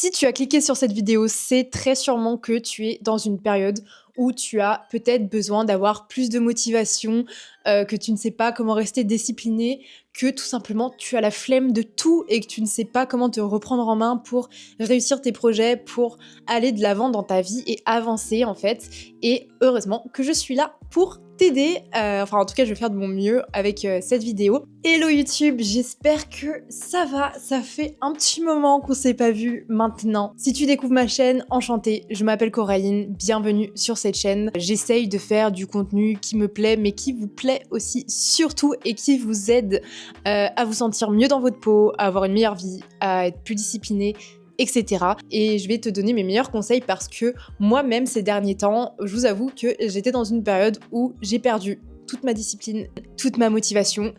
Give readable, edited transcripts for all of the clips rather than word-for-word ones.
Si tu as cliqué sur cette vidéo, c'est très sûrement que tu es dans une période où tu as peut-être besoin d'avoir plus de motivation, que tu ne sais pas comment rester discipliné, que tout simplement tu as la flemme de tout et que tu ne sais pas comment te reprendre en main pour réussir tes projets, pour aller de l'avant dans ta vie et avancer en fait. Et heureusement que je suis là pour t'aider. Enfin en tout cas je vais faire de mon mieux avec cette vidéo. Hello YouTube, j'espère que ça va. Ça fait un petit moment qu'on s'est pas vu maintenant. Si tu découvres ma chaîne, enchantée, je m'appelle Coraline, bienvenue sur cette chaîne. J'essaye de faire du contenu qui me plaît mais qui vous plaît aussi surtout et qui vous aide à vous sentir mieux dans votre peau, à avoir une meilleure vie, à être plus discipliné, etc. Et je vais te donner mes meilleurs conseils parce que moi-même ces derniers temps, je vous avoue que j'étais dans une période où j'ai perdu toute ma discipline, toute ma motivation.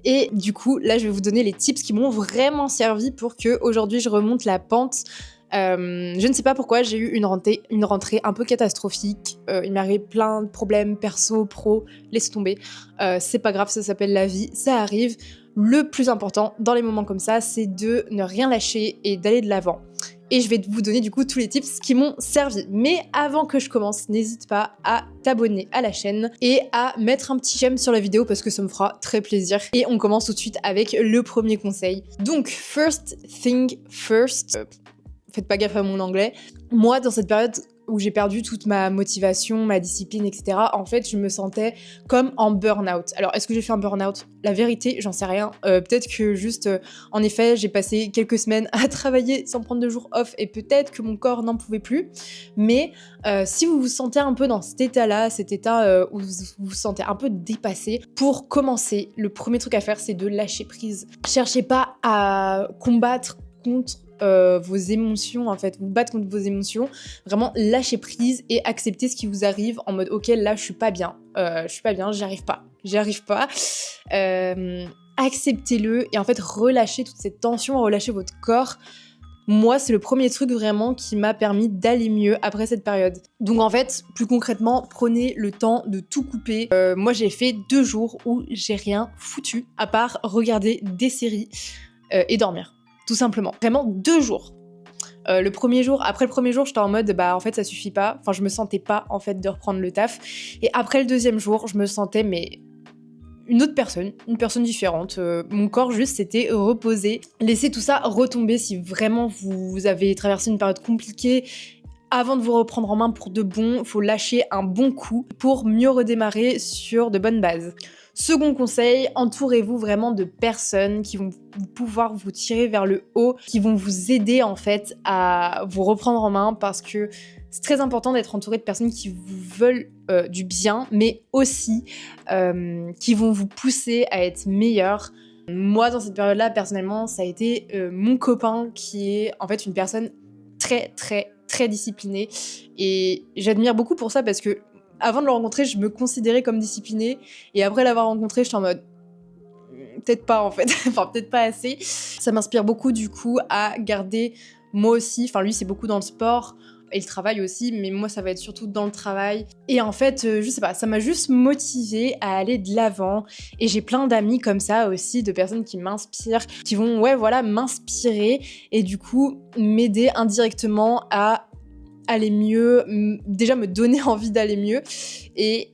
Et du coup, là, je vais vous donner les tips qui m'ont vraiment servi pour que aujourd'hui je remonte la pente. Je ne sais pas pourquoi, j'ai eu une rentrée un peu catastrophique. Il m'est arrivé plein de problèmes perso, pro, laisse tomber. C'est pas grave, ça s'appelle la vie, ça arrive. Le plus important dans les moments comme ça, c'est de ne rien lâcher et d'aller de l'avant. Et je vais vous donner du coup tous les tips qui m'ont servi. Mais avant que je commence, n'hésite pas à t'abonner à la chaîne et à mettre un petit j'aime sur la vidéo parce que ça me fera très plaisir. Et on commence tout de suite avec le premier conseil. Donc, first thing first. Faites pas gaffe à mon anglais. Moi, dans cette période où j'ai perdu toute ma motivation, ma discipline, etc., en fait, je me sentais comme en burn-out. Alors, est-ce que j'ai fait un burn-out? La vérité, j'en sais rien. Peut-être que juste, en effet, j'ai passé quelques semaines à travailler sans prendre de jours off et peut-être que mon corps n'en pouvait plus. Mais si vous vous sentez un peu dans cet état-là, cet état où vous vous sentez un peu dépassé, pour commencer, le premier truc à faire, c'est de lâcher prise. Cherchez pas à combattre contre vos émotions, en fait, vous battre contre vos émotions, vraiment lâcher prise et accepter ce qui vous arrive en mode ok, là je suis pas bien, j'y arrive pas, acceptez-le et en fait relâchez toute cette tension, relâchez votre corps. Moi, c'est le premier truc vraiment qui m'a permis d'aller mieux après cette période. Donc en fait, plus concrètement, prenez le temps de tout couper. Moi, j'ai fait 2 jours où j'ai rien foutu, à part regarder des séries et dormir. Tout simplement. Vraiment 2 jours. Après le premier jour, j'étais en mode, bah en fait ça suffit pas. Enfin, je me sentais pas en fait de reprendre le taf. Et après le deuxième jour, je me sentais mais une autre personne, une personne différente. Mon corps juste s'était reposé. Laissez tout ça retomber si vraiment vous avez traversé une période compliquée. Avant de vous reprendre en main pour de bon, faut lâcher un bon coup pour mieux redémarrer sur de bonnes bases. Second conseil, entourez-vous vraiment de personnes qui vont pouvoir vous tirer vers le haut, qui vont vous aider en fait à vous reprendre en main parce que c'est très important d'être entouré de personnes qui vous veulent du bien, mais aussi qui vont vous pousser à être meilleur. Moi, dans cette période-là, personnellement, ça a été mon copain qui est en fait une personne très disciplinée et j'admire beaucoup pour ça parce que avant de le rencontrer, je me considérais comme disciplinée et après l'avoir rencontré, j'étais en mode peut-être pas en fait, enfin peut-être pas assez. Ça m'inspire beaucoup du coup à garder moi aussi, enfin lui c'est beaucoup dans le sport et le travail aussi, mais moi ça va être surtout dans le travail. Et en fait, je sais pas, ça m'a juste motivée à aller de l'avant et j'ai plein d'amis comme ça aussi, de personnes qui m'inspirent, qui vont m'inspirer et du coup m'aider indirectement à aller mieux, déjà me donner envie d'aller mieux et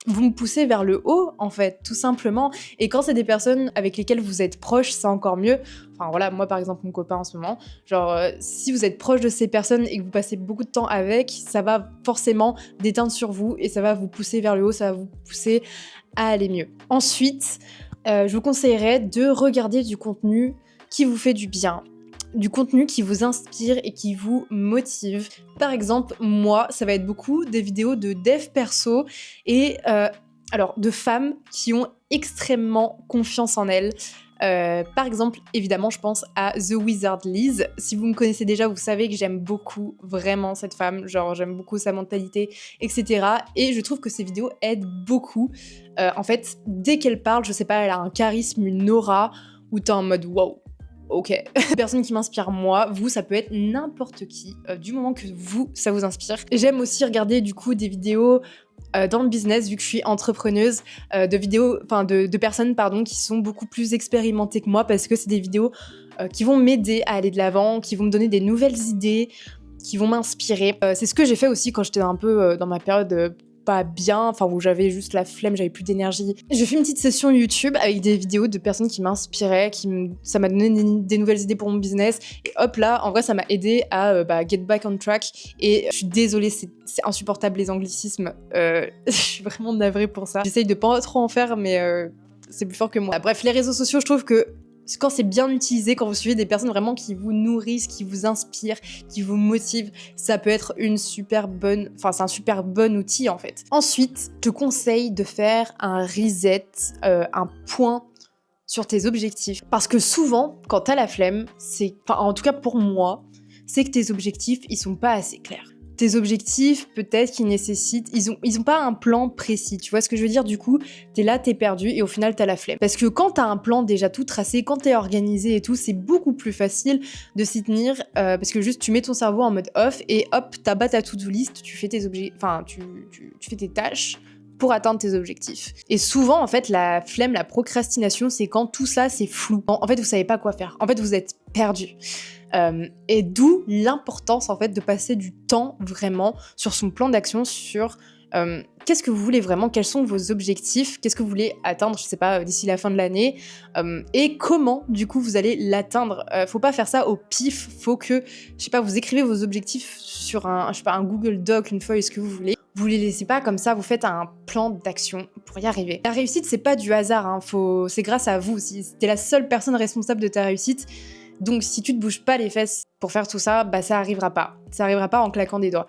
vous me poussez vers le haut en fait, tout simplement. Et quand c'est des personnes avec lesquelles vous êtes proche, c'est encore mieux. Enfin voilà, moi par exemple mon copain en ce moment, genre si vous êtes proche de ces personnes et que vous passez beaucoup de temps avec, ça va forcément déteindre sur vous et ça va vous pousser vers le haut, ça va vous pousser à aller mieux. Ensuite, je vous conseillerais de regarder du contenu qui vous fait du bien. Du contenu qui vous inspire et qui vous motive. Par exemple, moi, ça va être beaucoup des vidéos de dev perso et alors de femmes qui ont extrêmement confiance en elles. Par exemple, évidemment, je pense à The Wizard Liz. Si vous me connaissez déjà, vous savez que j'aime beaucoup vraiment cette femme. Genre, j'aime beaucoup sa mentalité, etc. Et je trouve que ses vidéos aident beaucoup. En fait, dès qu'elle parle, je sais pas, elle a un charisme, une aura, où t'es en mode wow. Ok, personne qui m'inspire moi, vous ça peut être n'importe qui, du moment que vous, ça vous inspire. J'aime aussi regarder du coup des vidéos dans le business, vu que je suis entrepreneuse, de personnes qui sont beaucoup plus expérimentées que moi, parce que c'est des vidéos qui vont m'aider à aller de l'avant, qui vont me donner des nouvelles idées, qui vont m'inspirer. C'est ce que j'ai fait aussi quand j'étais un peu dans ma période pas bien, enfin où j'avais juste la flemme, j'avais plus d'énergie. J'ai fait une petite session YouTube avec des vidéos de personnes qui m'inspiraient, ça m'a donné des nouvelles idées pour mon business, et hop là, en vrai ça m'a aidé à get back on track. Et je suis désolée, c'est insupportable les anglicismes, je suis vraiment navrée pour ça. J'essaye de pas trop en faire, mais c'est plus fort que moi. Bref, les réseaux sociaux, je trouve que quand c'est bien utilisé, quand vous suivez des personnes vraiment qui vous nourrissent, qui vous inspirent, qui vous motivent, ça peut être c'est un super bon outil en fait. Ensuite, je te conseille de faire un reset, un point sur tes objectifs. Parce que souvent, quand t'as la flemme, en tout cas pour moi, c'est que tes objectifs, ils sont pas assez clairs. Tes objectifs, peut-être qu'ils nécessitent... Ils ont pas un plan précis, tu vois ce que je veux dire? Du coup, t'es là, t'es perdu, et au final, t'as la flemme. Parce que quand t'as un plan déjà tout tracé, quand t'es organisé et tout, c'est beaucoup plus facile de s'y tenir, parce que juste, tu mets ton cerveau en mode off, et hop, t'abats ta to-do list, tu fais tes tu fais tes tâches pour atteindre tes objectifs. Et souvent, en fait, la flemme, la procrastination, c'est quand tout ça, c'est flou. En fait, vous savez pas quoi faire. En fait, vous êtes perdu. Et d'où l'importance, en fait, de passer du temps vraiment sur son plan d'action, sur qu'est-ce que vous voulez vraiment, quels sont vos objectifs, qu'est-ce que vous voulez atteindre, je sais pas, d'ici la fin de l'année, et comment, du coup, vous allez l'atteindre. Faut pas faire ça au pif, faut que, je sais pas, vous écrivez vos objectifs sur un Google Doc, une feuille, ce que vous voulez. Vous les laissez pas comme ça, vous faites un plan d'action pour y arriver. La réussite, c'est pas du hasard, hein, c'est grâce à vous. Si t'es la seule personne responsable de ta réussite, donc si tu te bouges pas les fesses pour faire tout ça, bah ça arrivera pas. Ça arrivera pas en claquant des doigts.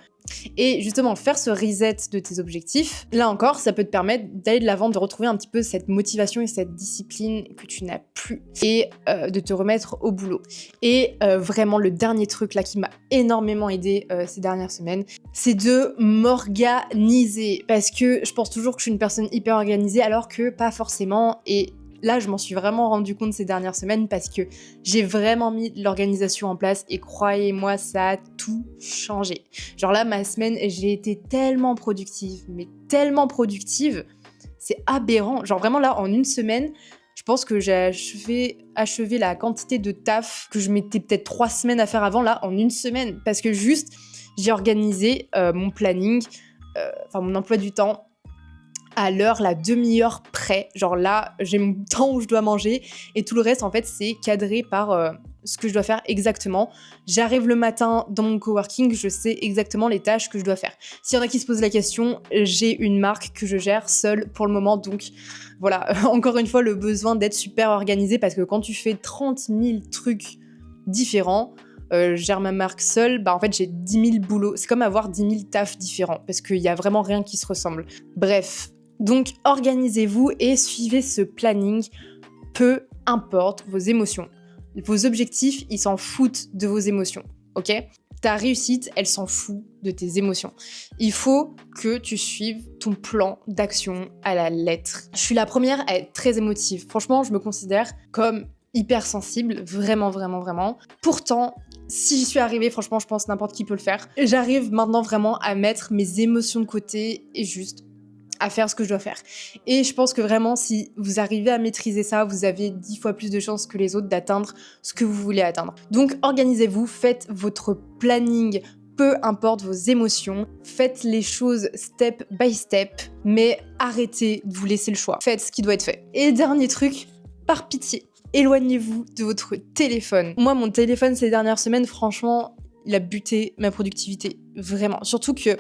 Et justement, faire ce reset de tes objectifs, là encore, ça peut te permettre d'aller de l'avant, de retrouver un petit peu cette motivation et cette discipline que tu n'as plus, et de te remettre au boulot. Et vraiment, le dernier truc là qui m'a énormément aidé ces dernières semaines, c'est de m'organiser. Parce que je pense toujours que je suis une personne hyper organisée, alors que pas forcément. Et là, je m'en suis vraiment rendu compte ces dernières semaines parce que j'ai vraiment mis l'organisation en place, et croyez-moi, ça a tout changé. Genre là, ma semaine, j'ai été tellement productive, mais tellement productive, c'est aberrant. Genre vraiment là, en une semaine, je pense que j'ai achevé la quantité de taf que je mettais peut-être 3 semaines à faire avant, là, en une semaine. Parce que juste, j'ai organisé mon planning, mon emploi du temps, à l'heure, la demi-heure près. Genre là, j'ai mon temps où je dois manger, et tout le reste, en fait, c'est cadré par ce que je dois faire exactement. J'arrive le matin dans mon coworking, je sais exactement les tâches que je dois faire. S'il y en a qui se posent la question, j'ai une marque que je gère seule pour le moment, donc voilà, encore une fois, le besoin d'être super organisé, parce que quand tu fais 30 000 trucs différents, je gère ma marque seule, bah en fait j'ai 10 000 boulots. C'est comme avoir 10 000 tafs différents, parce qu'il y a vraiment rien qui se ressemble. Bref, donc organisez-vous et suivez ce planning, peu importe vos émotions. Vos objectifs, ils s'en foutent de vos émotions, ok? Ta réussite, elle s'en fout de tes émotions. Il faut que tu suives ton plan d'action à la lettre. Je suis la première à être très émotive. Franchement, je me considère comme hyper sensible, vraiment, vraiment, vraiment. Pourtant, si j'y suis arrivée, franchement, je pense n'importe qui peut le faire. J'arrive maintenant vraiment à mettre mes émotions de côté et juste à faire ce que je dois faire. Et je pense que vraiment, si vous arrivez à maîtriser ça, vous avez 10 fois plus de chances que les autres d'atteindre ce que vous voulez atteindre. Donc, organisez-vous, faites votre planning, peu importe vos émotions, faites les choses step by step, mais arrêtez de vous laisser le choix. Faites ce qui doit être fait. Et dernier truc, par pitié, éloignez-vous de votre téléphone. Moi, mon téléphone ces dernières semaines, franchement, il a buté ma productivité, vraiment. Surtout que,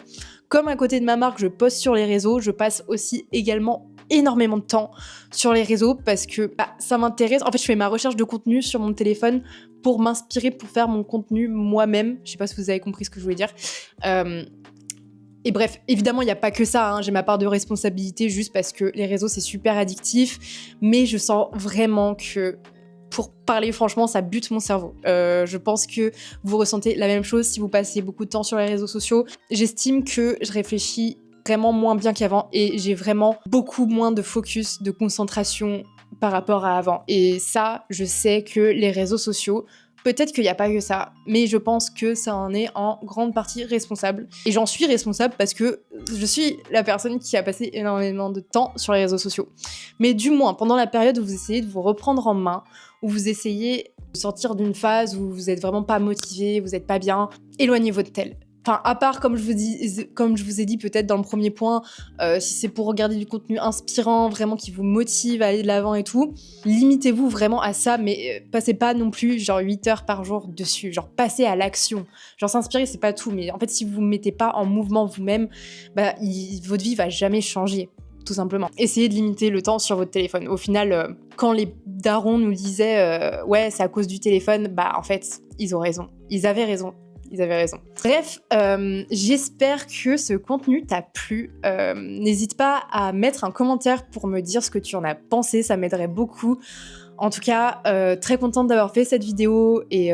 comme à côté de ma marque, je poste sur les réseaux, je passe aussi également énormément de temps sur les réseaux parce que ça m'intéresse. En fait, je fais ma recherche de contenu sur mon téléphone pour m'inspirer, pour faire mon contenu moi-même. Je sais pas si vous avez compris ce que je voulais dire. Et bref, évidemment, il n'y a pas que ça, hein. J'ai ma part de responsabilité juste parce que les réseaux, c'est super addictif. Mais je sens vraiment que, pour parler franchement, ça bute mon cerveau. Je pense que vous ressentez la même chose si vous passez beaucoup de temps sur les réseaux sociaux. J'estime que je réfléchis vraiment moins bien qu'avant et j'ai vraiment beaucoup moins de focus, de concentration par rapport à avant. Et ça, je sais que les réseaux sociaux, peut-être qu'il n'y a pas que ça, mais je pense que ça en est en grande partie responsable. Et j'en suis responsable parce que je suis la personne qui a passé énormément de temps sur les réseaux sociaux. Mais du moins, pendant la période où vous essayez de vous reprendre en main, où vous essayez sortir d'une phase où vous êtes vraiment pas motivé, vous êtes pas bien, éloignez votre tel. Enfin, à part, comme je vous ai dit peut-être dans le premier point, si c'est pour regarder du contenu inspirant, vraiment qui vous motive à aller de l'avant et tout, limitez-vous vraiment à ça, mais passez pas non plus genre 8 heures par jour dessus, genre passez à l'action. Genre s'inspirer, c'est pas tout, mais en fait, si vous vous mettez pas en mouvement vous-même, bah, votre vie va jamais changer. Tout simplement. Essayez de limiter le temps sur votre téléphone. Au final, quand les darons nous disaient ouais, c'est à cause du téléphone, bah en fait, ils ont raison. Ils avaient raison. Bref, j'espère que ce contenu t'a plu. N'hésite pas à mettre un commentaire pour me dire ce que tu en as pensé, ça m'aiderait beaucoup. En tout cas, très contente d'avoir fait cette vidéo et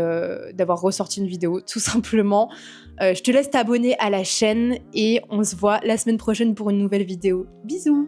d'avoir ressorti une vidéo, tout simplement. Je te laisse t'abonner à la chaîne et on se voit la semaine prochaine pour une nouvelle vidéo. Bisous!